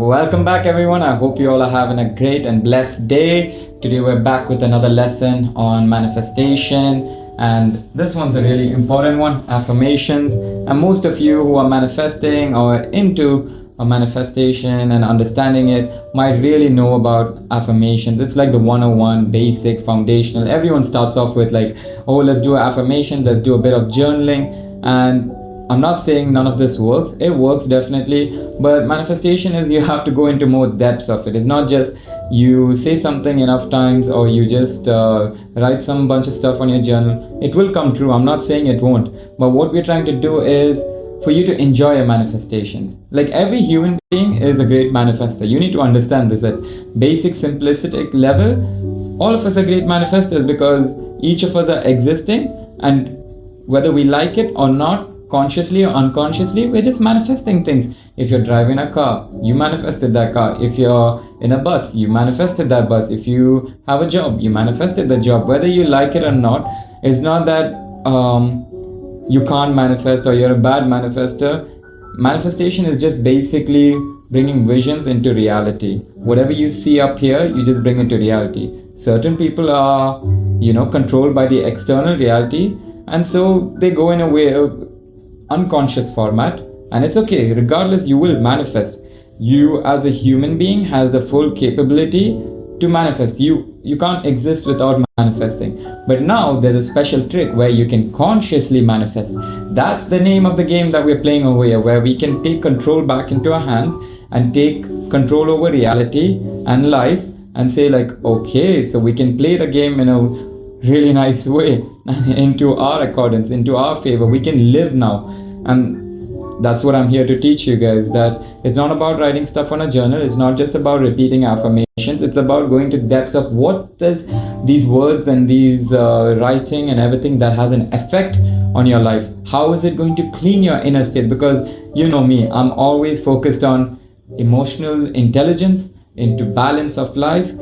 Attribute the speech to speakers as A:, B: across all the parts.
A: Welcome back, everyone. I hope you all are having a great and blessed day. Today, we're back with another lesson on manifestation, and this one's a really important one, affirmations. And most of you who are manifesting or into a manifestation and understanding it might really know about affirmations. It's like the 101 basic foundational. Everyone starts off with, like, oh, let's do affirmations, let's do a bit of journaling. And I'm not saying none of this works. It works definitely, but manifestation is you have to go into more depths of it. It's not just you say something enough times or you just write some bunch of stuff on your journal. It will come true. I'm not saying it won't, but what we're trying to do is for you to enjoy your manifestations. Like, every human being is a great manifester. You need to understand this at basic simplistic level. All of us are great manifestors because each of us are existing, and whether we like it or not, consciously or unconsciously, we're just manifesting things. If you're driving a car, you manifested that car. If you're in a bus, you manifested that bus. If you have a job, you manifested the job. Whether you like it or not, it's not that you can't manifest or you're a bad manifester. Manifestation is just basically bringing visions into reality. Whatever you see up here, you just bring into reality. Certain people are, controlled by the external reality, and so they go in a way of unconscious format, and it's okay. Regardless, you will manifest. You as a human being has the full capability to manifest. You can't exist without manifesting. But now there's a special trick where you can consciously manifest. That's the name of the game that we're playing over here, where we can take control back into our hands and take control over reality and life and say, like, okay, so we can play the game in a really nice way into our accordance, into our favor. We can live now. And that's what I'm here to teach you guys, that it's not about writing stuff on a journal. It's not just about repeating affirmations. It's about going to depths of what does these words and these writing and everything that has an effect on your life. How is it going to clean your inner state? Because you know me, I'm always focused on emotional intelligence, into balance of life.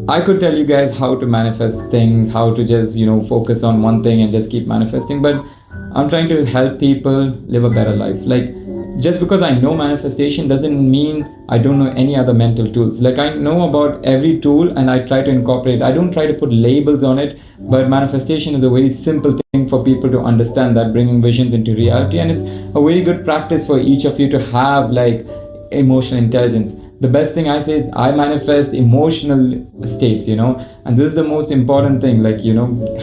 A: I could tell you guys how to manifest things, how to just, focus on one thing and just keep manifesting, but I'm trying to help people live a better life. Like, just because I know manifestation doesn't mean I don't know any other mental tools. Like, I know about every tool and I try to incorporate. I don't try to put labels on it, but manifestation is a very simple thing for people to understand, that bringing visions into reality. And it's a very good practice for each of you to have, like, emotional intelligence. The best thing I say is I manifest emotional states, and this is the most important thing, like,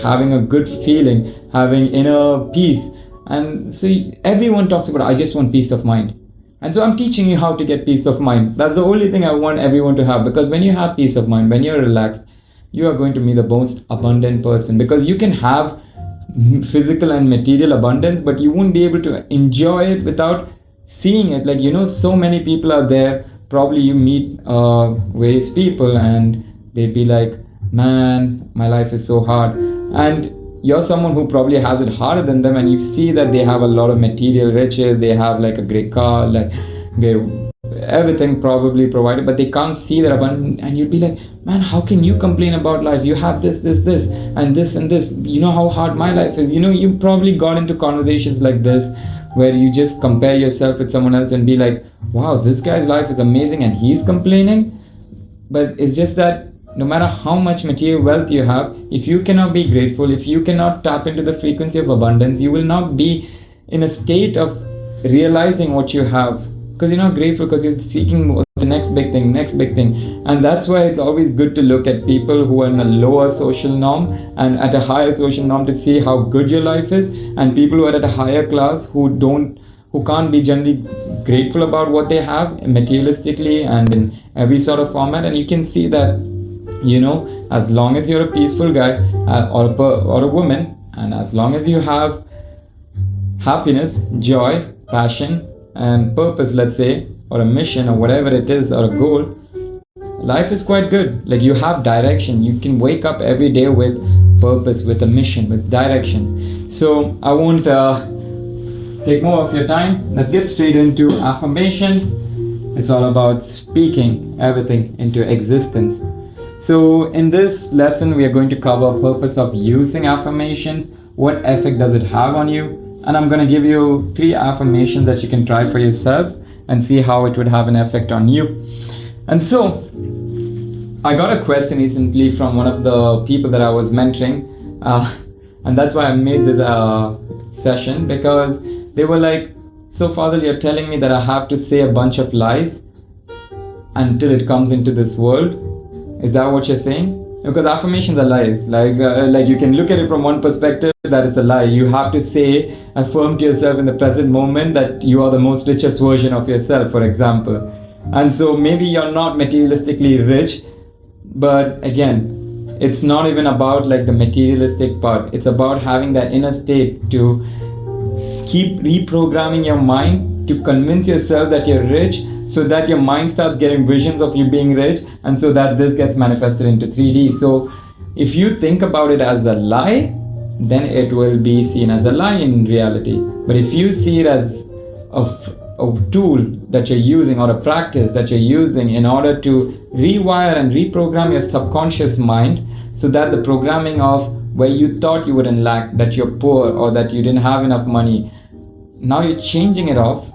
A: having a good feeling, having inner peace. And so everyone talks about, I just want peace of mind. And so I'm teaching you how to get peace of mind. That's the only thing I want everyone to have, because when you have peace of mind, when you're relaxed, you are going to be the most abundant person, because you can have physical and material abundance, but you won't be able to enjoy it without seeing it. Like, so many people are there. Probably you meet various people and they'd be like, man, my life is so hard. And you're someone who probably has it harder than them, and you see that they have a lot of material riches, they have like a great car, like everything probably provided, but they can't see that abundance. And you'd be like, man, how can you complain about life? You have this and this and this. You know how hard my life is. You probably got into conversations like this where you just compare yourself with someone else and be like, wow, this guy's life is amazing and he's complaining. But it's just that no matter how much material wealth you have, if you cannot be grateful, if you cannot tap into the frequency of abundance, you will not be in a state of realizing what you have, because you're not grateful, because you're seeking the next big thing. And that's why it's always good to look at people who are in a lower social norm and at a higher social norm to see how good your life is, and people who are at a higher class who can't be generally grateful about what they have materialistically and in every sort of format. And you can see that, as long as you're a peaceful guy or a woman, and as long as you have happiness, joy, passion, and purpose, let's say, or a mission or whatever it is, or a goal, life is quite good. Like, you have direction. You can wake up every day with purpose, with a mission, with direction. So I won't take more of your time. Let's get straight into affirmations. It's all about speaking everything into existence. So in this lesson, we are going to cover purpose of using affirmations. What effect does it have on you? And I'm going to give you 3 affirmations that you can try for yourself. and see how it would have an effect on you. And so I got a question recently from one of the people that I was mentoring, and that's why I made this session, because they were like, so Fadil, you're telling me that I have to say a bunch of lies until it comes into this world. Is that what you're saying? Because affirmations are lies. Like you can look at it from one perspective, that it's a lie. You have to say, affirm to yourself in the present moment that you are the most richest version of yourself, for example. And so maybe you're not materialistically rich, but again, it's not even about like the materialistic part. It's about having that inner state to keep reprogramming your mind to convince yourself that you're rich, so that your mind starts getting visions of you being rich, and so that this gets manifested into 3D. So if you think about it as a lie, then it will be seen as a lie in reality. But if you see it as a tool that you're using, or a practice that you're using in order to rewire and reprogram your subconscious mind, so that the programming of where you thought you wouldn't lack, that you're poor, or that you didn't have enough money, now you're changing it off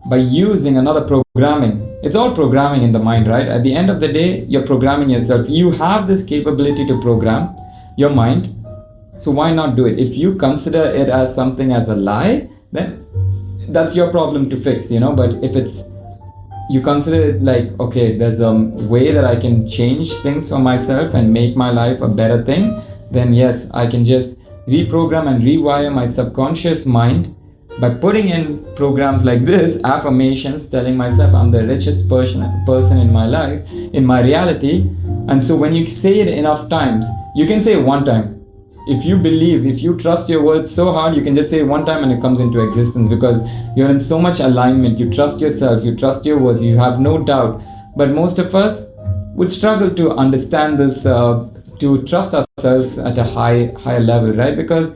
A: by using another programming. It's all programming in the mind, right? At the end of the day, you're programming yourself. You have this capability to program your mind, so why not do it? If you consider it as something as a lie, then that's your problem to fix, but if it's, you consider it like, okay, there's a way that I can change things for myself and make my life a better thing, then yes, I can just reprogram and rewire my subconscious mind by putting in programs like this, affirmations, telling myself I'm the richest person in my life, in my reality. And so when you say it enough times, you can say it one time. If you believe, if you trust your words so hard, you can just say it one time and it comes into existence, because you're in so much alignment. You trust yourself, you trust your words, you have no doubt. But most of us would struggle to understand this, to trust ourselves at a higher level, right? Because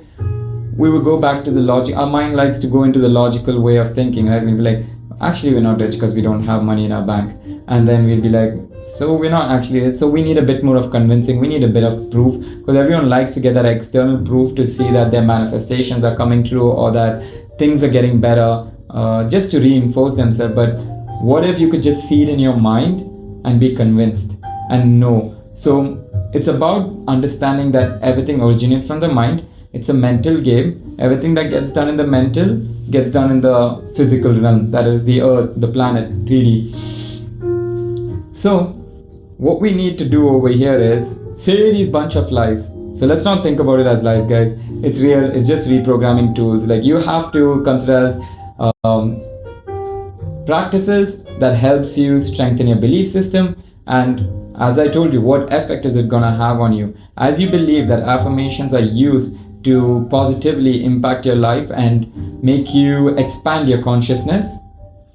A: we would go back to the logic. Our mind likes to go into the logical way of thinking, right? We'd be like, actually we're not rich because we don't have money in our bank. And then we'd be like, so we're not actually, so we need a bit more of convincing, we need a bit of proof, because everyone likes to get that external proof to see that their manifestations are coming true, or that things are getting better, just to reinforce themselves. But what if you could just see it in your mind and be convinced and know? So it's about understanding that everything originates from the mind. It's a mental game. Everything that gets done in the mental gets done in the physical realm, that is the earth, the planet, 3D. So what we need to do over here is say these bunch of lies. So let's not think about it as lies, guys. It's real. It's just reprogramming tools. Like, you have to consider as practices that helps you strengthen your belief system. And as I told you, what effect is it gonna have on you? As you believe that affirmations are used to positively impact your life and make you expand your consciousness,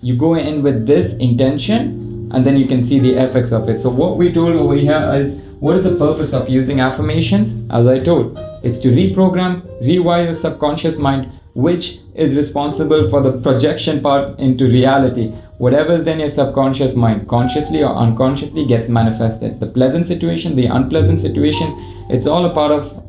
A: you go in with this intention, and then you can see the effects of it. So what we told over here is, what is the purpose of using affirmations? As I told, it's to reprogram, rewire your subconscious mind, which is responsible for the projection part into reality. Whatever is in your subconscious mind, consciously or unconsciously, gets manifested. The pleasant situation, the unpleasant situation, it's all a part of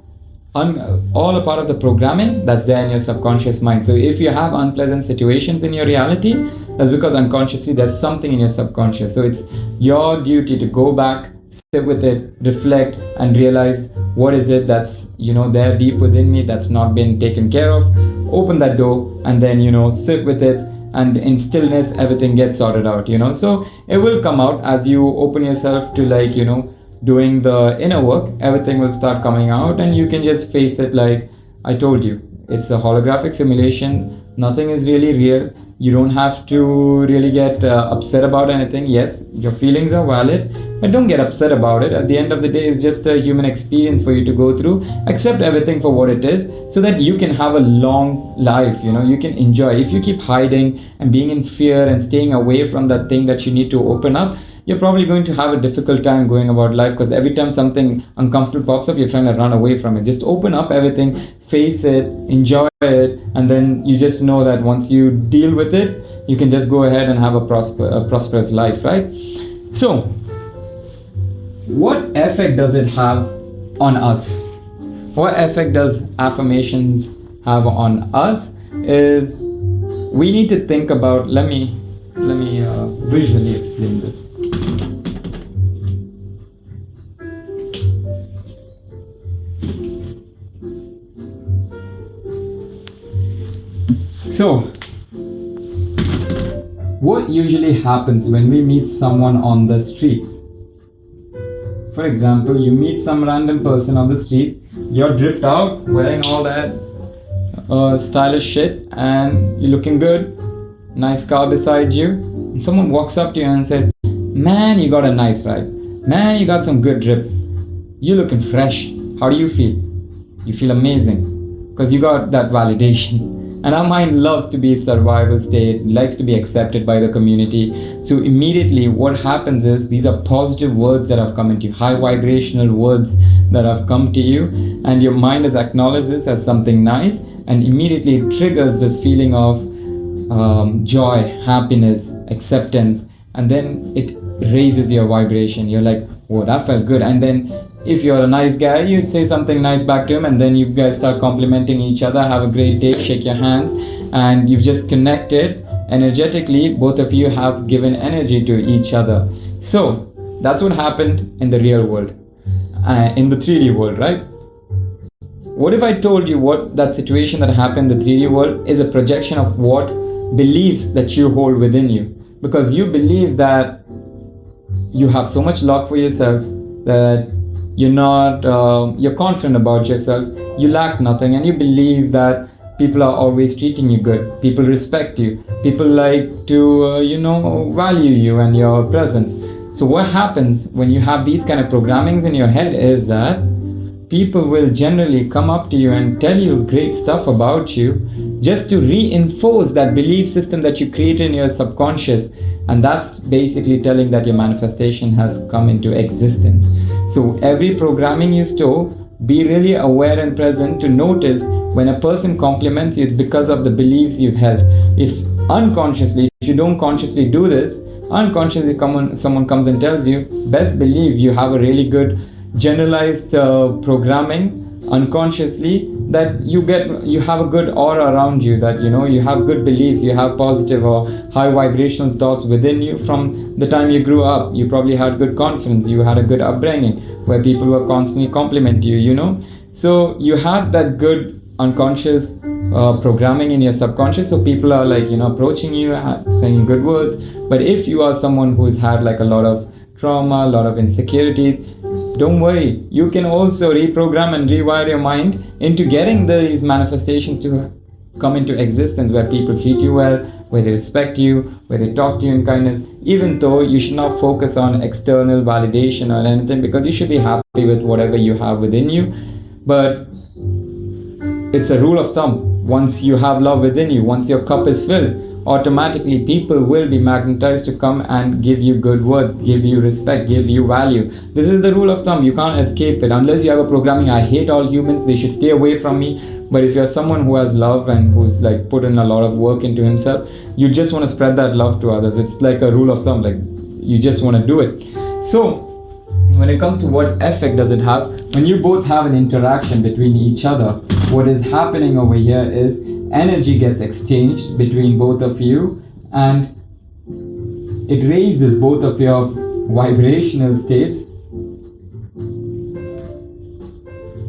A: the programming that's there in your subconscious mind. So if you have unpleasant situations in your reality, that's because unconsciously there's something in your subconscious. So it's your duty to go back, sit with it, reflect, and realize what is it that's there deep within me that's not been taken care of. Open that door, and then sit with it, and in stillness everything gets sorted out. So it will come out as you open yourself to doing the inner work. Everything will start coming out, and you can just face it. Like I told you, it's a holographic simulation. Nothing is really real. You don't have to really get upset about anything. Yes, your feelings are valid, but don't get upset about it. At the end of the day, it's just a human experience for you to go through. Accept everything for what it is, so that you can have a long life. You can enjoy. If you keep hiding and being in fear and staying away from that thing that you need to open up, you're probably going to have a difficult time going about life, because every time something uncomfortable pops up, you're trying to run away from it. Just open up everything, face it, enjoy it, and then you just know that once you deal with it, you can just go ahead and have a prosperous life, right? So what effect does it have on us? What effect does affirmations have on us is, we need to think about, let me let me visually explain this. So, what usually happens when we meet someone on the streets? For example, you meet some random person on the street, you're dripped out, wearing all that stylish shit, and you're looking good, nice car beside you, and someone walks up to you and says, "Man, you got a nice ride. Man, you got some good drip. You're looking fresh." How do you feel? You feel amazing because you got that validation. And our mind loves to be a survival state, likes to be accepted by the community. So immediately what happens is these are positive words that have come into you, high vibrational words that have come to you, and your mind has acknowledged this as something nice, and immediately it triggers this feeling of joy, happiness, acceptance, and then it raises your vibration. You're like, "Whoa, that felt good." And then if you're a nice guy, you'd say something nice back to him, and then you guys start complimenting each other, have a great day, shake your hands, and you've just connected energetically. Both of you have given energy to each other. So that's what happened in the real world, in the 3D world, right? What if I told you what that situation that happened in the 3D world is a projection of what beliefs that you hold within you? Because you believe that you have so much love for yourself, that you're confident about yourself, you lack nothing, and you believe that people are always treating you good, people respect you, people like to value you and your presence. So what happens when you have these kind of programmings in your head is that people will generally come up to you and tell you great stuff about you, just to reinforce that belief system that you created in your subconscious. And that's basically telling that your manifestation has come into existence. So every programming you store, be really aware and present to notice when a person compliments you, it's because of the beliefs you've held. If unconsciously, if you don't consciously do this, unconsciously someone comes and tells you, best believe you have a really good generalized programming unconsciously, that you have a good aura around you, that you have good beliefs, you have positive or high vibrational thoughts within you from the time you grew up. You probably had good confidence, you had a good upbringing where people were constantly complimenting you, so you had that good unconscious programming in your subconscious. So people are like approaching you, saying good words. But if you are someone who's had like a lot of trauma, a lot of insecurities, don't worry, you can also reprogram and rewire your mind into getting these manifestations to come into existence, where people treat you well, where they respect you, where they talk to you in kindness. Even though you should not focus on external validation or anything, because you should be happy with whatever you have within you. But it's a rule of thumb, once you have love within you, once your cup is filled, automatically people will be magnetized to come and give you good words, give you respect, give you value. This is the rule of thumb. You can't escape it unless you have a programming, I hate all humans, they should stay away from me. But if you're someone who has love and who's like put in a lot of work into himself, you just want to spread that love to others. It's like a rule of thumb, like you just want to do it. So when it comes to what effect does it have, when you both have an interaction between each other, what is happening over here is energy gets exchanged between both of you, and it raises both of your vibrational states.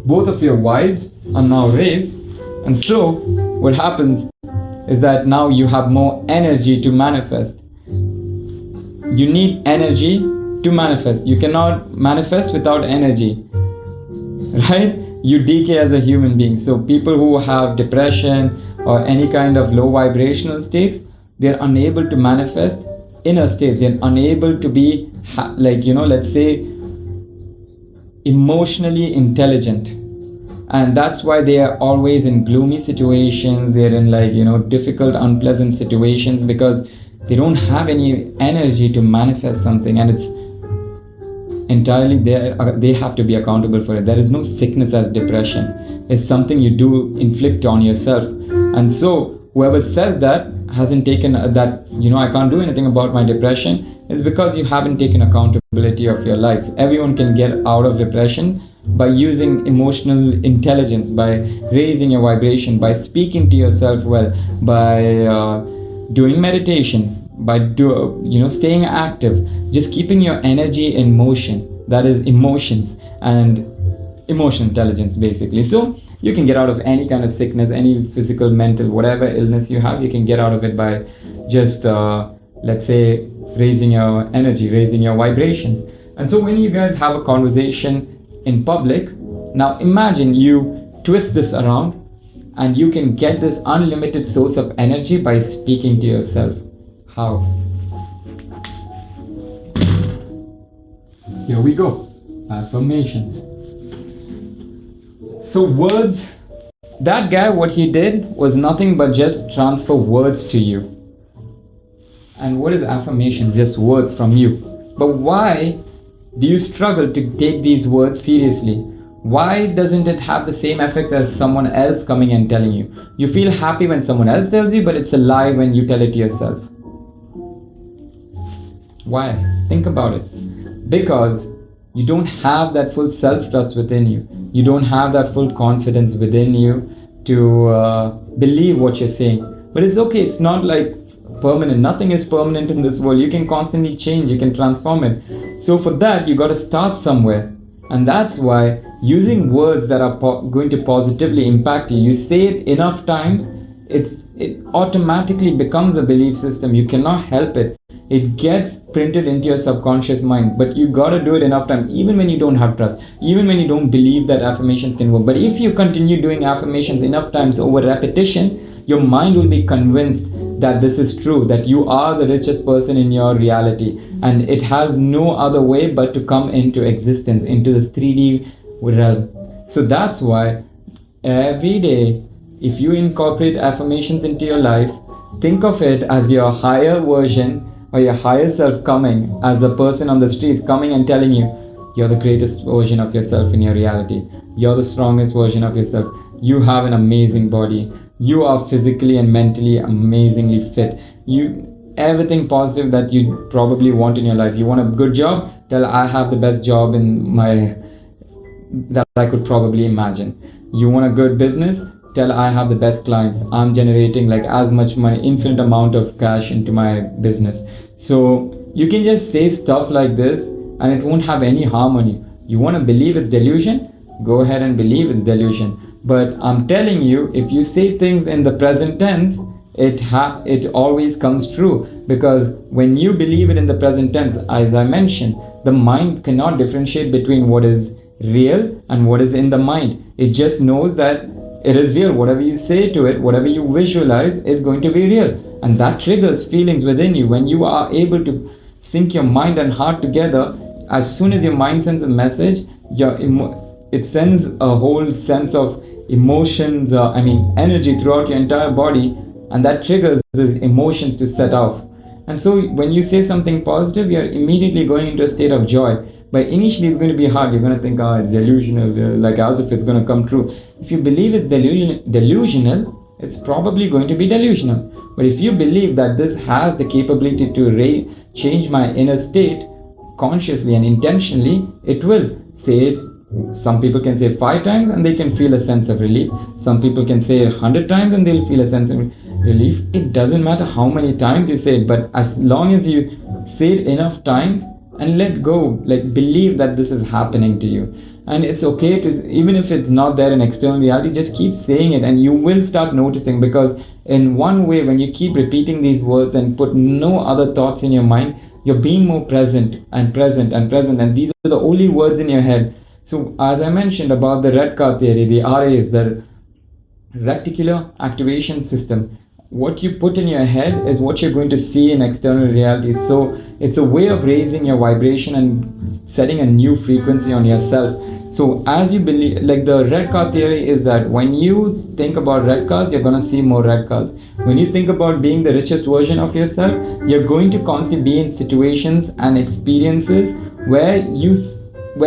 A: Both of your vibes are now raised, and so what happens is that now you have more energy to manifest. You need energy to manifest. You cannot manifest without energy, right? You decay as a human being. So people who have depression or any kind of low vibrational states, they're unable to manifest inner states. They're unable to be let's say emotionally intelligent. And that's why they are always in gloomy situations. They're in difficult, unpleasant situations, because they don't have any energy to manifest something. And it's entirely they have to be accountable for it. There is no sickness as depression. It's something you do inflict on yourself. And so whoever says that hasn't taken that I can't do anything about my depression, is because you haven't taken accountability of your life. Everyone can get out of depression by using emotional intelligence, by raising your vibration, by speaking to yourself well, by doing meditations, by staying active, just keeping your energy in motion. That is emotions and emotional intelligence, basically. So you can get out of any kind of sickness, any physical, mental, whatever illness you have, you can get out of it by just let's say raising your energy, raising your vibrations. And so when you guys have a conversation in public, now imagine you twist this around and you can get this unlimited source of energy by speaking to yourself. How? Here we go. Affirmations. So words, that guy, what he did was nothing but just transfer words to you. And what is affirmation? Just words from you. But why do you struggle to take these words seriously? Why doesn't it have the same effects as someone else coming and telling you? You feel happy when someone else tells you, but it's a lie when you tell it to yourself. Why? Think about it. Because you don't have that full self-trust within you. You don't have that full confidence within you to believe what you're saying. But it's okay. It's not like permanent. Nothing is permanent in this world. You can constantly change. You can transform it. So for that, you got to start somewhere. And that's why using words that are going to positively impact you, you say it enough times, it automatically becomes a belief system. You cannot help it. It gets printed into your subconscious mind, but you gotta do it enough time, even when you don't have trust, even when you don't believe that affirmations can work. But if you continue doing affirmations enough times over repetition, your mind will be convinced that this is true, that you are the richest person in your reality, and it has no other way but to come into existence, into this 3D realm. So that's why every day, if you incorporate affirmations into your life, think of it as your higher version or your higher self coming, as a person on the streets coming and telling you, you're the greatest version of yourself in your reality. You're the strongest version of yourself. You have an amazing body. You are physically and mentally amazingly fit. Everything positive that you probably want in your life. You want a good job? Tell, I have the best job that I could probably imagine. You want a good business? Tell, I have the best clients. I'm generating like as much money, infinite amount of cash into my business. So you can just say stuff like this and it won't have any harm on you. You want to believe it's delusion? Go ahead and believe it's delusion. But I'm telling you, if you say things in the present tense, it always comes true, because when you believe it in the present tense, as I mentioned, the mind cannot differentiate between what is real and what is in the mind. It just knows that it is real. Whatever you say to it, whatever you visualize is going to be real. And that triggers feelings within you. When you are able to sync your mind and heart together, as soon as your mind sends a message, it sends a whole sense of emotions, energy throughout your entire body, and that triggers these emotions to set off. And so when you say something positive, you're immediately going into a state of joy. But initially it's going to be hard. You're going to think, it's delusional, like as if it's going to come true. If you believe it's delusional, it's probably going to be delusional. But if you believe that this has the capability to change my inner state consciously and intentionally, it will. Say it. Some people can say it 5 times and they can feel a sense of relief. Some people can say it 100 times and they'll feel a sense of relief. It doesn't matter how many times you say it, but as long as you say it enough times and let go, like believe that this is happening to you. And it's okay to, even if it's not there in external reality, just keep saying it and you will start noticing. Because in one way, when you keep repeating these words and put no other thoughts in your mind, you're being more present and present and present, and these are the only words in your head. So as I mentioned about the red card theory, the RAs, the reticular activation system, what you put in your head is what you're going to see in external reality. So it's a way of raising your vibration and setting a new frequency on yourself. So as you believe, like the red card theory is that when you think about red cards, you're going to see more red cards. When you think about being the richest version of yourself, you're going to constantly be in situations and experiences where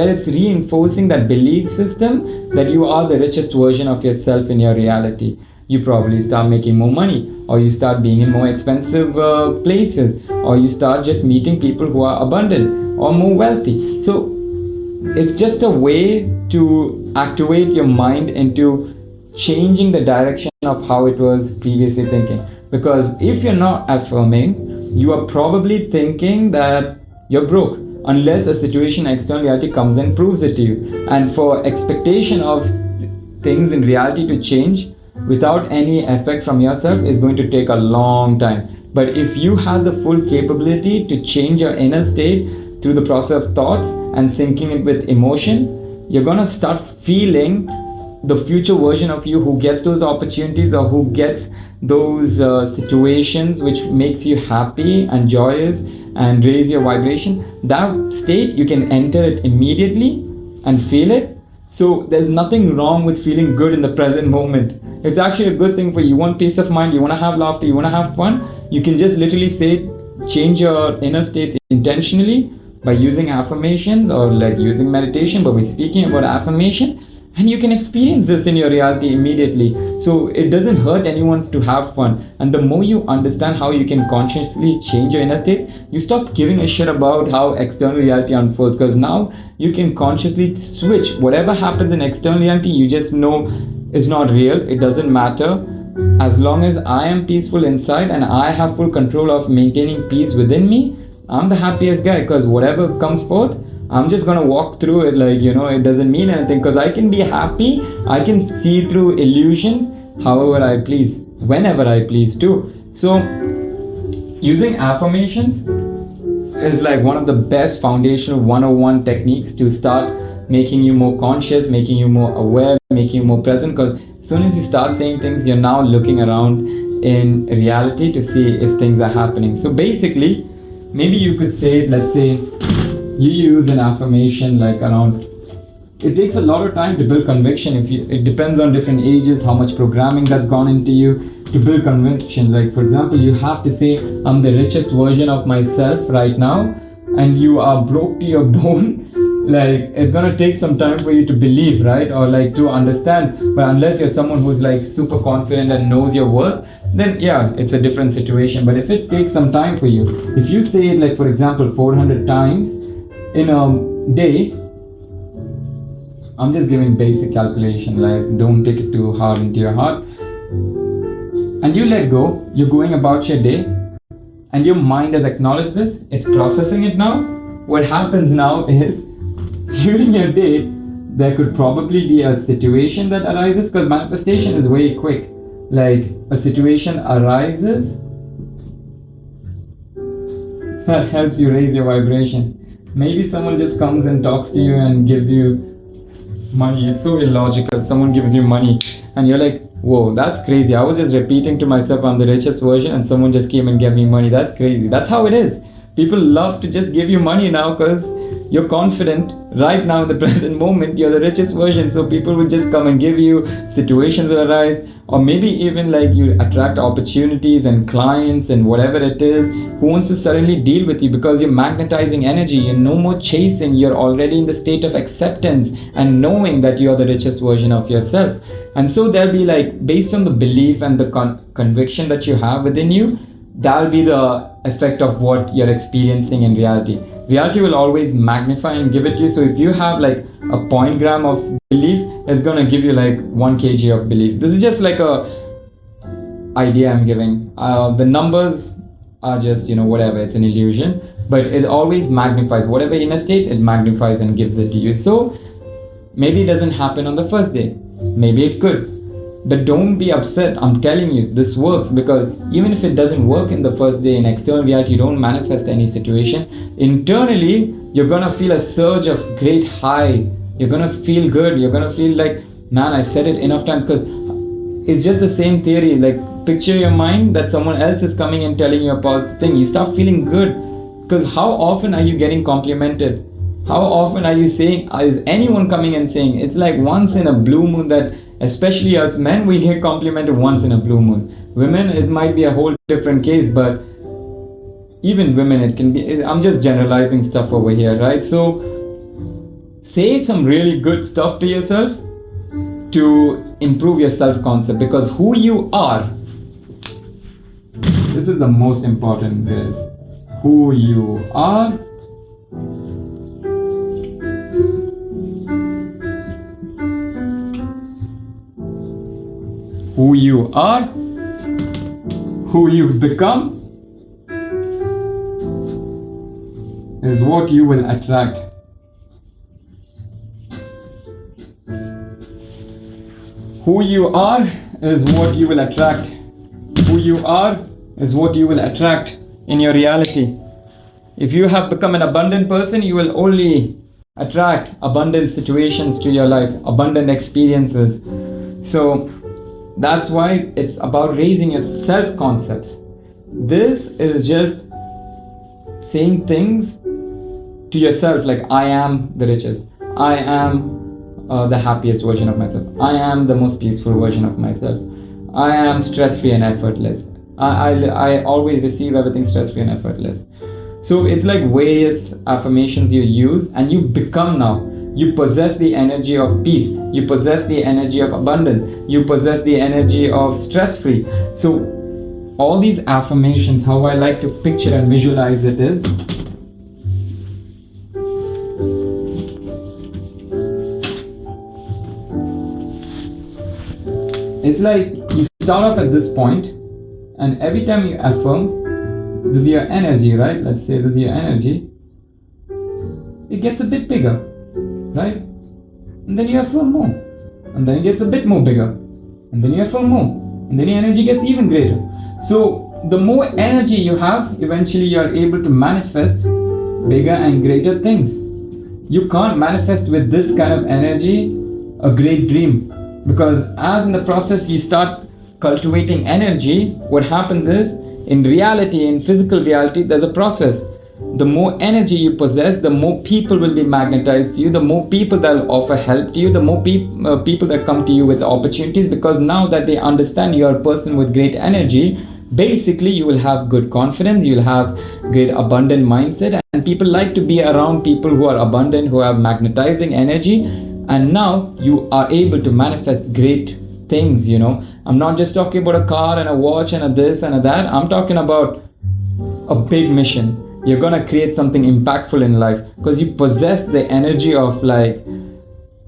A: it's reinforcing that belief system that you are the richest version of yourself in your reality. You probably start making more money, or you start being in more expensive places, or you start just meeting people who are abundant or more wealthy. So it's just a way to activate your mind into changing the direction of how it was previously thinking. Because if you're not affirming, you are probably thinking that you're broke unless a situation, external reality comes and proves it to you. And for expectation of things in reality to change without any effect from yourself is going to take a long time. But if you have the full capability to change your inner state through the process of thoughts and syncing it with emotions, you're gonna start feeling the future version of you who gets those opportunities or who gets those situations which makes you happy and joyous and raise your vibration. That state, you can enter it immediately and feel it. So there's nothing wrong with feeling good in the present moment. It's actually a good thing for you. You want peace of mind, you want to have laughter, you want to have fun. You can just literally say, change your inner states intentionally by using affirmations or like using meditation, but we're speaking about affirmations, and you can experience this in your reality immediately. So it doesn't hurt anyone to have fun. And the more you understand how you can consciously change your inner states, you stop giving a shit about how external reality unfolds, because now you can consciously switch. Whatever happens in external reality, you just know is not real. It doesn't matter. As long as I am peaceful inside and I have full control of maintaining peace within me, I'm the happiest guy, because whatever comes forth, I'm just gonna walk through it like, it doesn't mean anything, because I can be happy. I can see through illusions however I please, whenever I please too. So using affirmations is like one of the best foundational 101 techniques to start making you more conscious, making you more aware, making you more present, because as soon as you start saying things, you're now looking around in reality to see if things are happening. So basically, maybe you could say, let's say you use an affirmation like around, it takes a lot of time to build conviction. It depends on different ages, how much programming that's gone into you to build conviction. Like for example, you have to say, I'm the richest version of myself right now, and you are broke to your bone. Like it's gonna take some time for you to believe, right? Or like to understand. But unless you're someone who's like super confident and knows your worth, then yeah, it's a different situation. But if it takes some time for you, if you say it like for example 400 times in a day, I'm just giving basic calculation, like don't take it too hard into your heart, and you let go, you're going about your day, and your mind has acknowledged this, it's processing it now. What happens now is, during your day, there could probably be a situation that arises, because manifestation is very quick. Like a situation arises that helps you raise your vibration. Maybe someone just comes and talks to you and gives you money. It's so illogical. Someone gives you money and you're like, whoa, that's crazy. I was just repeating to myself I'm the richest version, and someone just came and gave me money. That's crazy. That's how it is. People love to just give you money now because you're confident right now in the present moment. You're the richest version, so people will just come and give you. Situations will arise, or maybe even like you attract opportunities and clients and whatever it is who wants to suddenly deal with you, because you're magnetizing energy. You're no more chasing. You're already in the state of acceptance and knowing that you're the richest version of yourself. And so there'll be like, based on the belief and the conviction that you have within you, that'll be the effect of what you're experiencing in reality. Reality will always magnify and give it to you. So if you have like a 0.1 gram of belief, it's gonna give you like 1 kg of belief. This is just like a idea I'm giving. The numbers are just, whatever, it's an illusion, but it always magnifies whatever inner state, it magnifies and gives it to you. So maybe it doesn't happen on the first day, maybe it could. But don't be upset. I'm telling you, this works, because even if it doesn't work in the first day in external reality, you don't manifest any situation. Internally, you're gonna feel a surge of great high. You're gonna feel good. You're gonna feel like, man, I said it enough times, because it's just the same theory. Like picture your mind that someone else is coming and telling you a positive thing. You start feeling good, because how often are you getting complimented? How often are you saying, is anyone coming and saying? It's like once in a blue moon that, especially us men, we get complimented once in a blue moon. Women, it might be a whole different case, but even women, it can be. I'm just generalizing stuff over here, right? So say some really good stuff to yourself to improve your self-concept, because who you are, this is the most important, guys. Who you are who you are, who you've become, is what you will attract. Who you are is what you will attract. Who you are is what you will attract in your reality. If you have become an abundant person, you will only attract abundant situations to your life, abundant experiences. So that's why it's about raising your self-concepts. This is just saying things to yourself like, I am the richest, I am the happiest version of myself, I am the most peaceful version of myself, I am stress-free and effortless, I always receive everything stress-free and effortless. So it's like various affirmations you use, and you become now. You possess the energy of peace. You possess the energy of abundance. You possess the energy of stress-free. So all these affirmations, how I like to picture and visualize it is, it's like you start off at this point, and every time you affirm, this is your energy, right? Let's say this is your energy. It gets a bit bigger, right? And then you affirm more. And then it gets a bit more bigger. And then you affirm more. And then your energy gets even greater. So the more energy you have, eventually you are able to manifest bigger and greater things. You can't manifest with this kind of energy a great dream. Because as in the process you start cultivating energy, what happens is, in reality, in physical reality, there's a process. The more energy you possess, the more people will be magnetized to you, the more people that will offer help to you, the more people that come to you with opportunities, because now that they understand you are a person with great energy, basically you will have good confidence, you will have great abundant mindset, and people like to be around people who are abundant, who have magnetizing energy, and now you are able to manifest great things, you know. I'm not just talking about a car and a watch and a this and a that. I'm talking about a big mission. You're gonna create something impactful in life because you possess the energy of like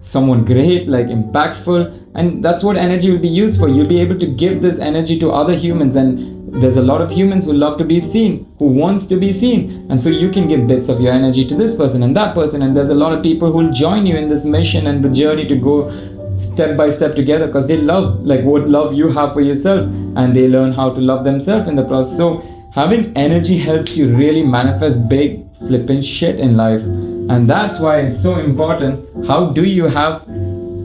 A: someone great, like impactful, and that's what energy will be used for. You'll be able to give this energy to other humans, and there's a lot of humans who love to be seen, who wants to be seen, and so you can give bits of your energy to this person and that person, and there's a lot of people who will join you in this mission and the journey to go step by step together because they love like what love you have for yourself, and they learn how to love themselves in the process. So having energy helps you really manifest big flipping shit in life, and that's why it's so important. How do you have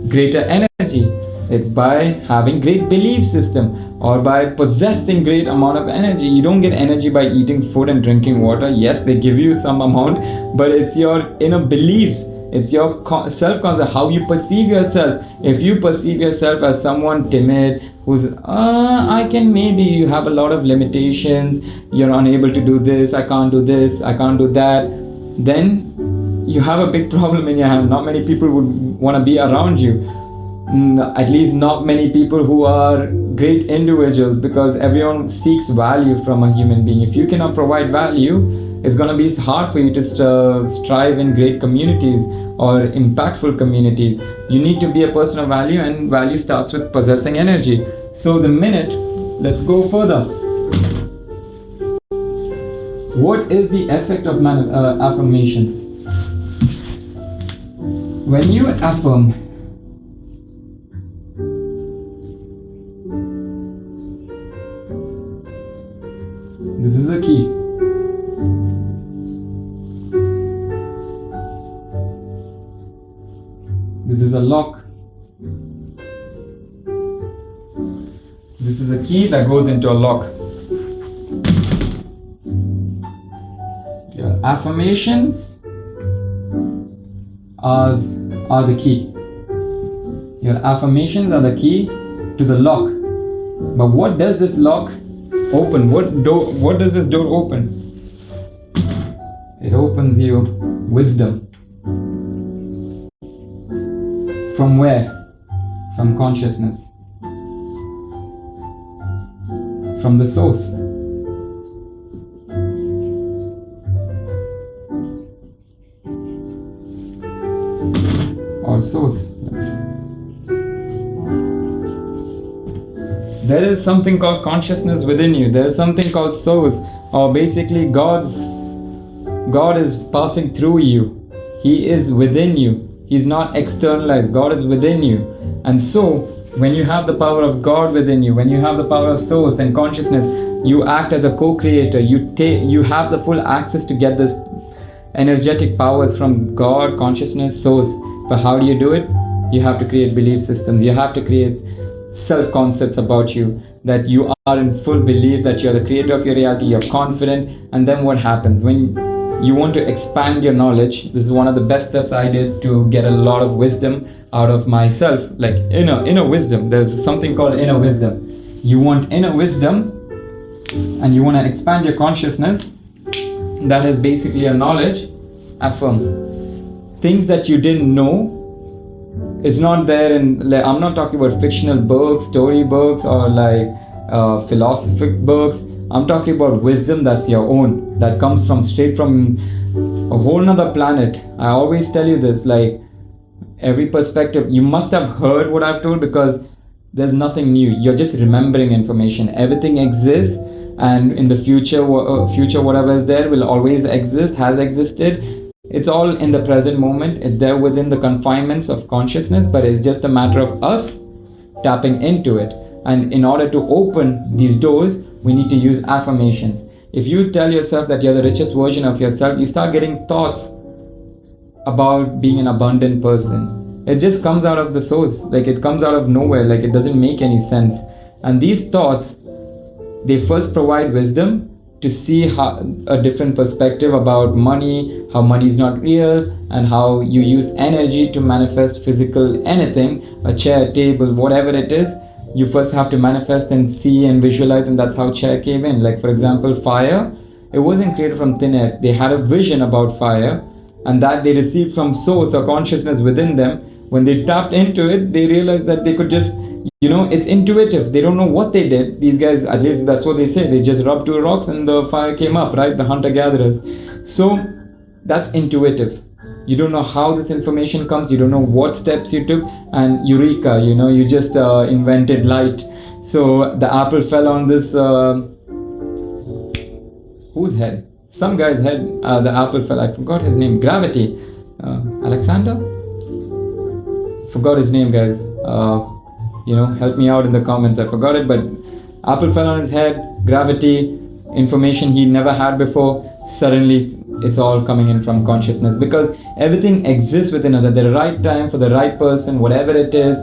A: greater energy? It's by having great belief system or by possessing great amount of energy. You don't get energy by eating food and drinking water. Yes, they give you some amount, but it's your inner beliefs. It's your self-concept, how you perceive yourself. If you perceive yourself as someone timid, who's, maybe you have a lot of limitations, you're unable to do this, I can't do this, I can't do that, then you have a big problem in your hand. Not many people would want to be around you. At least not many people who are great individuals, because everyone seeks value from a human being. If you cannot provide value, it's going to be hard for you to strive in great communities or impactful communities. You need to be a person of value, and value starts with possessing energy. So let's go further. What is the effect of affirmations? When you affirm, this is a key. This is a lock. This is a key that goes into a lock. Your affirmations are the key. Your affirmations are the key to the lock. But what does this lock open? What does this door open? It opens you wisdom. From where? From consciousness. From the source. Or source. There is something called consciousness within you. There is something called source, or basically God's God is passing through you. He is within you. He's not externalized. God is within you. And so, when you have the power of God within you, when you have the power of source and consciousness, you act as a co-creator. You have the full access to get this energetic powers from God, consciousness, source. But how do you do it? You have to create belief systems. You have to create self-concepts about you, that you are in full belief that you're the creator of your reality, you're confident. And then what happens? When you want to expand your knowledge, this is one of the best steps I did to get a lot of wisdom out of myself, like inner wisdom. There's something called inner wisdom. You want inner wisdom and you want to expand your consciousness. That is basically a knowledge. Affirm things that you didn't know. It's not there in, like, I'm not talking about fictional books, story books, or like philosophic books. I'm talking about wisdom that's your own, that comes from straight from a whole nother planet. I always tell you this, like, every perspective, you must have heard what I've told, because there's nothing new. You're just remembering information. Everything exists, and in the future whatever is there will always exist, has existed. It's all in the present moment. It's there within the confinements of consciousness, but it's just a matter of us tapping into it. And in order to open these doors, we need to use affirmations. If you tell yourself that you're the richest version of yourself, you start getting thoughts about being an abundant person. It just comes out of the source, like it comes out of nowhere, like it doesn't make any sense. And these thoughts, they first provide wisdom to see how, a different perspective about money, how money is not real, and how you use energy to manifest physical anything, a chair, table, whatever it is. You first have to manifest and see and visualize, and that's how chair came in. Like, for example, fire, it wasn't created from thin air. They had a vision about fire, and that they received from source or consciousness within them. When they tapped into it, they realized that they could just, it's intuitive. They don't know what they did. These guys, at least that's what they say, they just rubbed two rocks and the fire came up, right? The hunter-gatherers. So that's intuitive. You don't know how this information comes, you don't know what steps you took, and eureka, you just invented light. So the apple fell on this, whose head? Some guy's head. The apple fell, I forgot his name. Gravity. Alexander? Forgot his name, guys. Help me out in the comments. I forgot it, but apple fell on his head. Gravity, information he never had before. Suddenly it's all coming in from consciousness, because everything exists within us at the right time for the right person, whatever it is.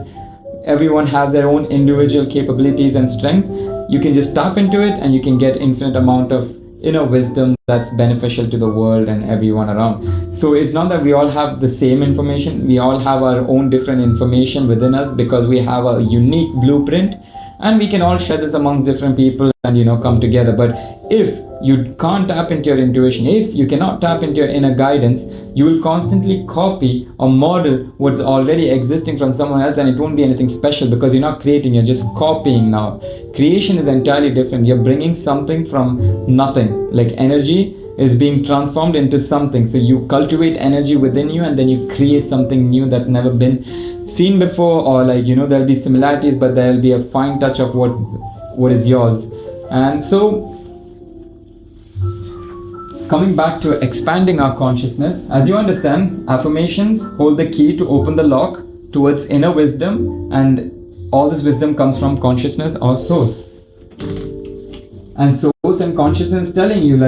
A: Everyone has their own individual capabilities and strengths. You can just tap into it and you can get infinite amount of inner wisdom that's beneficial to the world and everyone around. So it's not that we all have the same information. We all have our own different information within us, because we have a unique blueprint, and we can all share this among different people and come together. But if you can't tap into your intuition, if you cannot tap into your inner guidance, you will constantly copy or model what's already existing from someone else, and it won't be anything special, because you're not creating, you're just copying now. Creation is entirely different. You're bringing something from nothing, like energy is being transformed into something. So you cultivate energy within you, and then you create something new that's never been seen before, or there'll be similarities, but there'll be a fine touch of what is yours. And so, coming back to expanding our consciousness, as you understand, affirmations hold the key to open the lock towards inner wisdom, and all this wisdom comes from consciousness or source. And source and consciousness telling you,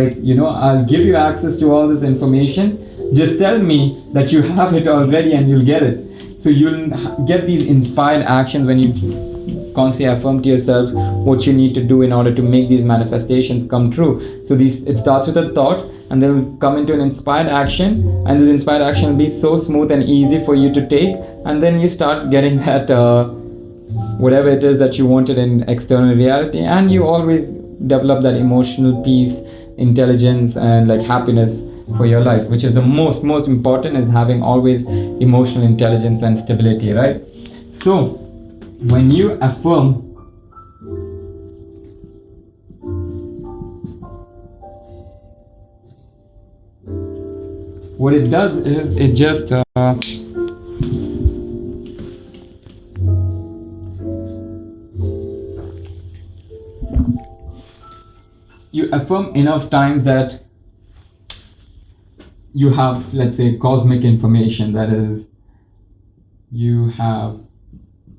A: I'll give you access to all this information. Just tell me that you have it already and you'll get it. So you'll get these inspired actions when you constantly affirm to yourself what you need to do in order to make these manifestations come true. So it starts with a thought, and then will come into an inspired action, and this inspired action will be so smooth and easy for you to take, and then you start getting that whatever it is that you wanted in external reality, and you always develop that emotional peace, intelligence, and happiness for your life, which is the most important, is having always emotional intelligence and stability, right? So when you affirm, what it does is it just you affirm enough times that you have, let's say, cosmic information, that is, you have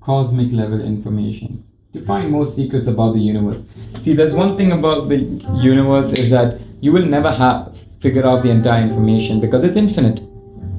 A: cosmic level information to find more secrets about the universe. See, there's one thing about the universe is that you will never have figure out the entire information because it's infinite.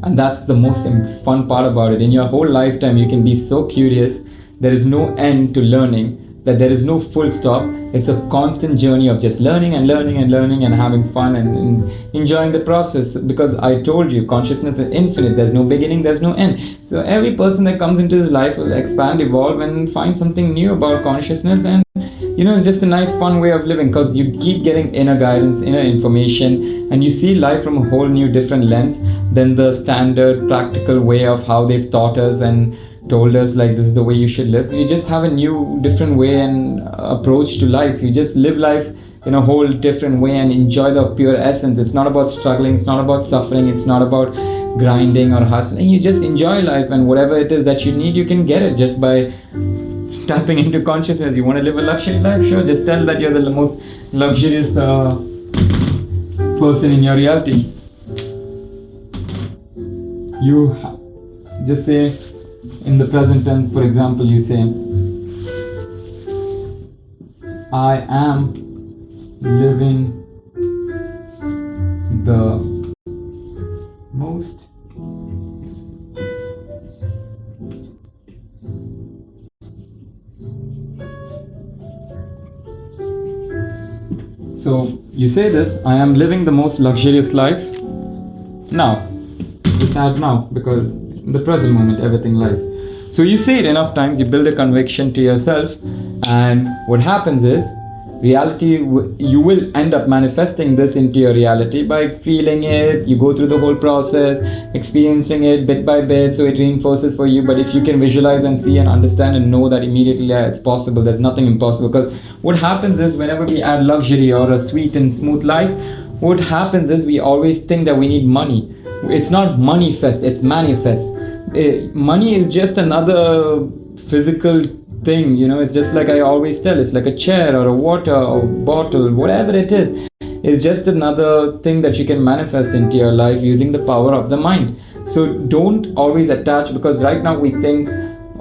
A: And that's the most fun part about it. In your whole lifetime, you can be so curious. There is no end to learning, that there is no full stop. It's a constant journey of just learning and learning and learning and having fun and enjoying the process. Because I told you, consciousness is infinite. There's no beginning, there's no end. So every person that comes into this life will expand, evolve, and find something new about consciousness. And it's just a nice fun way of living, because you keep getting inner guidance, inner information, and you see life from a whole new different lens than the standard practical way of how they've taught us and told us like this is the way you should live. You just have a new different way and approach to life. You just live life in a whole different way and enjoy the pure essence. It's not about struggling, it's not about suffering, it's not about grinding or hustling. You just enjoy life, and whatever it is that you need, you can get it just by tapping into consciousness. You want to live a luxury life? Sure, just tell that you're the most luxurious person in your reality. Just say in the present tense, for example, you say, I am living the most So you say this, I am living the most luxurious life now. Just add now, because in the present moment everything lies. So you say it enough times, you build a conviction to yourself, and what happens is you will end up manifesting this into your reality by feeling it. You go through the whole process, experiencing it bit by bit, so it reinforces for you. But if you can visualize and see and understand and know that immediately, yeah, it's possible, there's nothing impossible. Because what happens is, whenever we add luxury or a sweet and smooth life, what happens is we always think that we need money. It's not manifest, it's manifest. Money is just another physical thing, it's just like I always tell, it's like a chair or a water or bottle, whatever it is. It's just another thing that you can manifest into your life using the power of the mind. So don't always attach, because right now we think,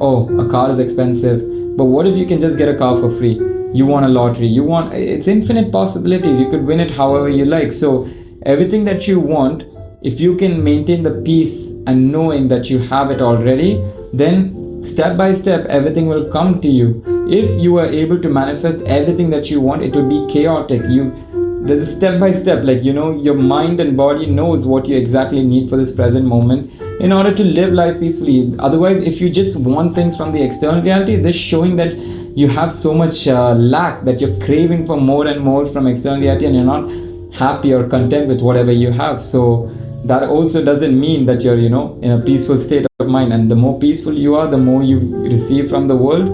A: oh, a car is expensive, but what if you can just get a car for free? You want a lottery, it's infinite possibilities. You could win it however you like. So everything that you want, if you can maintain the peace and knowing that you have it already, then step by step everything will come to you. If you are able to manifest everything that you want, it will be chaotic. There's a step by step, your mind and body knows what you exactly need for this present moment in order to live life peacefully. Otherwise, if you just want things from the external reality, it's just showing that you have so much lack, that you're craving for more and more from external reality, and you're not happy or content with whatever you have. So that also doesn't mean that you're in a peaceful state of mind. And the more peaceful you are, the more you receive from the world,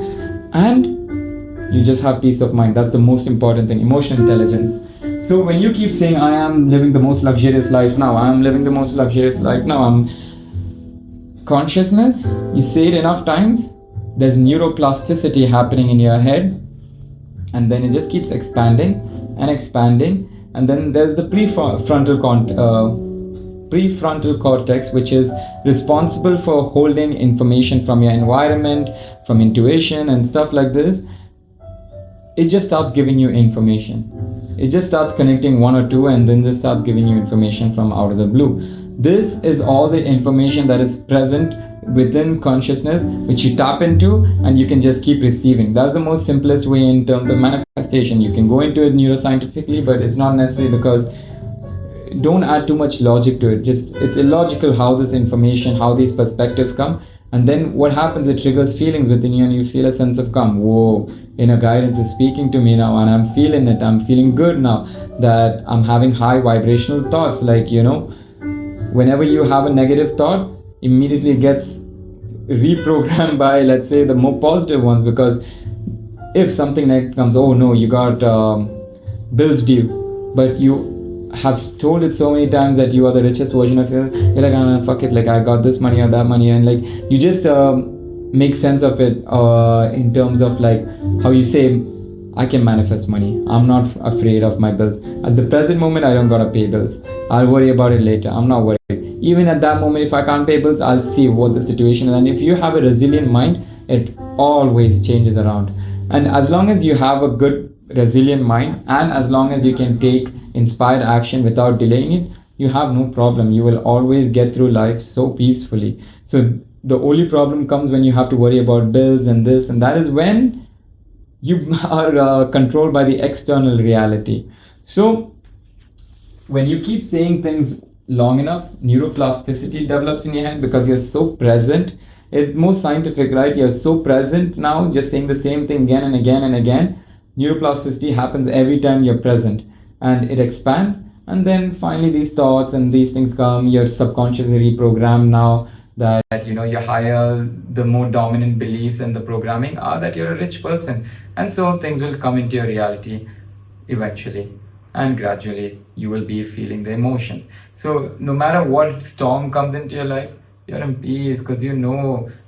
A: and you just have peace of mind. That's the most important thing, emotional intelligence. So when you keep saying, I am living the most luxurious life now, I am living the most luxurious life now, I'm consciousness, you say it enough times, there's neuroplasticity happening in your head, and then it just keeps expanding and expanding. And then there's the prefrontal cortex, which is responsible for holding information from your environment, from intuition and stuff like this. It just starts giving you information. It just starts connecting one or two, and then just starts giving you information from out of the blue. This is all the information that is present within consciousness, which you tap into, and you can just keep receiving. That's the most simplest way in terms of manifestation. You can go into it neuroscientifically, but it's not necessary, because don't add too much logic to it. It's illogical how this information, how these perspectives come, and then what happens, it triggers feelings within you, and you feel a sense of calm. Whoa, inner guidance is speaking to me now, and I'm feeling it. I'm feeling good now, that I'm having high vibrational thoughts. Whenever you have a negative thought, immediately it gets reprogrammed by, let's say, the more positive ones. Because if something negative comes, oh no, you got bills due, but you have told it so many times that you are the richest version of you, you're like, oh, fuck it, I got this money or that money, and you just make sense of it in terms of how you say, I can manifest money. I'm not afraid of my bills. At the present moment, I don't gotta pay bills. I'll worry about it later. I'm not worried. Even at that moment, if I can't pay bills, I'll see what the situation is. And if you have a resilient mind, it always changes around. And as long as you have a good resilient mind, and as long as you can take inspired action without delaying it, you have no problem. You will always get through life so peacefully. So the only problem comes when you have to worry about bills and this, and that is when you are controlled by the external reality. So when you keep saying things long enough, neuroplasticity develops in your head because you're so present. It's more scientific, right? You're so present now, just saying the same thing again and again and again. Neuroplasticity happens every time you're present, and it expands. And then finally, these thoughts and these things come. Your subconscious is reprogrammed now, that your higher, the more dominant beliefs and the programming are that you're a rich person, and so things will come into your reality eventually, and gradually you will be feeling the emotions. So no matter what storm comes into your life, you're in peace, because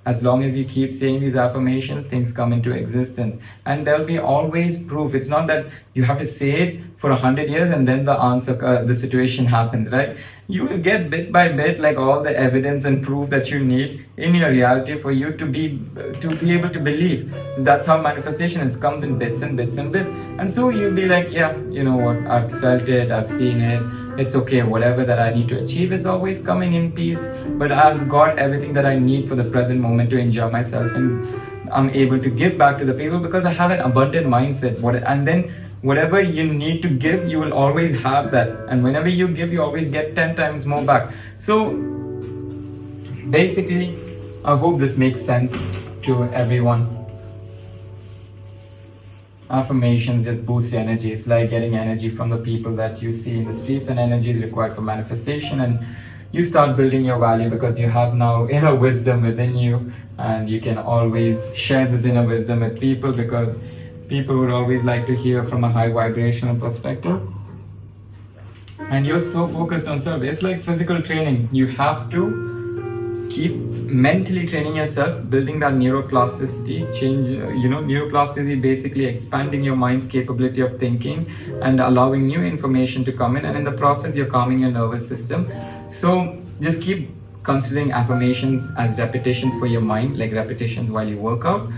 A: as long as you keep saying these affirmations, things come into existence, and there'll be always proof. It's not that you have to say it for 100 years and then the answer, the situation happens, right? You will get bit by bit, like all the evidence and proof that you need in your reality for you to be able to believe. That's how manifestation is. It comes in bits and bits and bits, and so you'll be like, yeah, you know what, I've felt it, I've seen it, it's okay. Whatever that I need to achieve is always coming in peace, but I've got everything that I need for the present moment to enjoy myself, and I'm able to give back to the people because I have an abundant mindset. And then whatever you need to give, you will always have that, and whenever you give, you always get 10 times more back. So basically, I hope this makes sense to everyone. Affirmations just boost your energy. It's like getting energy from the people that you see in the streets, and energy is required for manifestation. And you start building your value because you have now inner wisdom within you, and you can always share this inner wisdom with people, because people would always like to hear from a high vibrational perspective. And you're so focused on self. It's like physical training. You have to keep mentally training yourself, building that neuroplasticity. Neuroplasticity basically expanding your mind's capability of thinking and allowing new information to come in, and in the process you're calming your nervous system. So just keep considering affirmations as repetitions for your mind, like repetitions while you work out,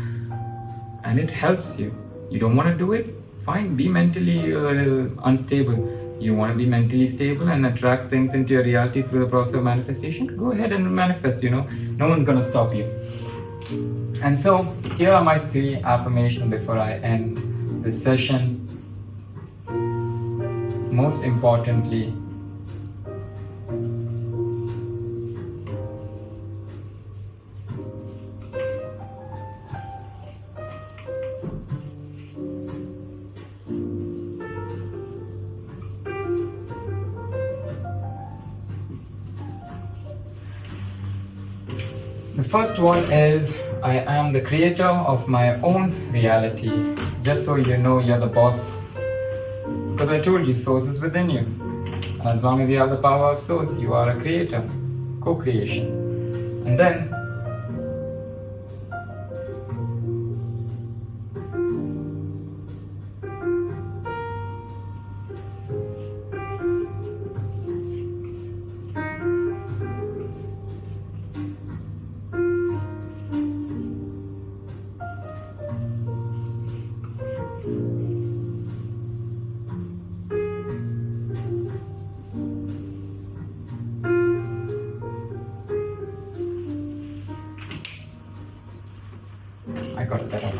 A: and it helps you. You don't want to do it? Fine, be mentally unstable. You want to be mentally stable and attract things into your reality through the process of manifestation? Go ahead and manifest, no one's going to stop you. And so here are my 3 affirmations before I end this session. Most importantly, the first one is, I am the creator of my own reality. Just so you know, you're the boss. Because I told you, source is within you. And as long as you have the power of source, you are a creator. Co-creation. And then, I got that one.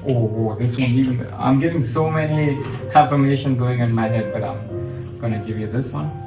A: Oh, this one, I'm getting so many affirmations going in my head, but I'm gonna give you this one.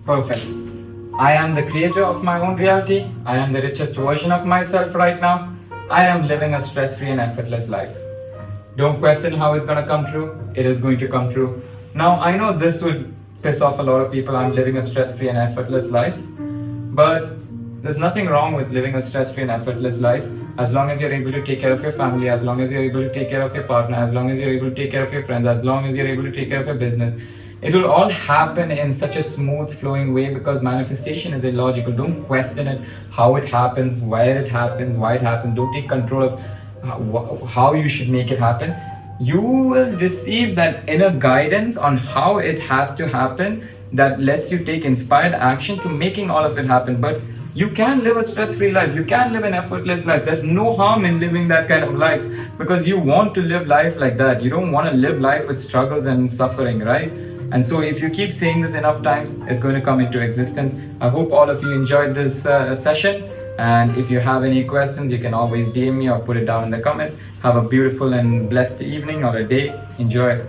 A: Perfect. I am the creator of my own reality. I am the richest version of myself right now. I am living a stress free and effortless life. Don't question how it's going to come true. It is going to come true. Now, I know this would piss off a lot of people. I'm living a stress free and effortless life. But there's nothing wrong with living a stress free and effortless life as long as you're able to take care of your family, as long as you're able to take care of your partner, as long as you're able to take care of your friends, as long as you're able to take care of your business. It will all happen in such a smooth flowing way because manifestation is illogical. Don't question it, how it happens, where it happens, why it happens. Don't take control of how you should make it happen. You will receive that inner guidance on how it has to happen that lets you take inspired action to making all of it happen. But you can live a stress-free life. You can live an effortless life. There's no harm in living that kind of life because you want to live life like that. You don't want to live life with struggles and suffering, right? And so if you keep saying this enough times, it's going to come into existence. I hope all of you enjoyed this session. And if you have any questions, you can always DM me or put it down in the comments. Have a beautiful and blessed evening or a day. Enjoy.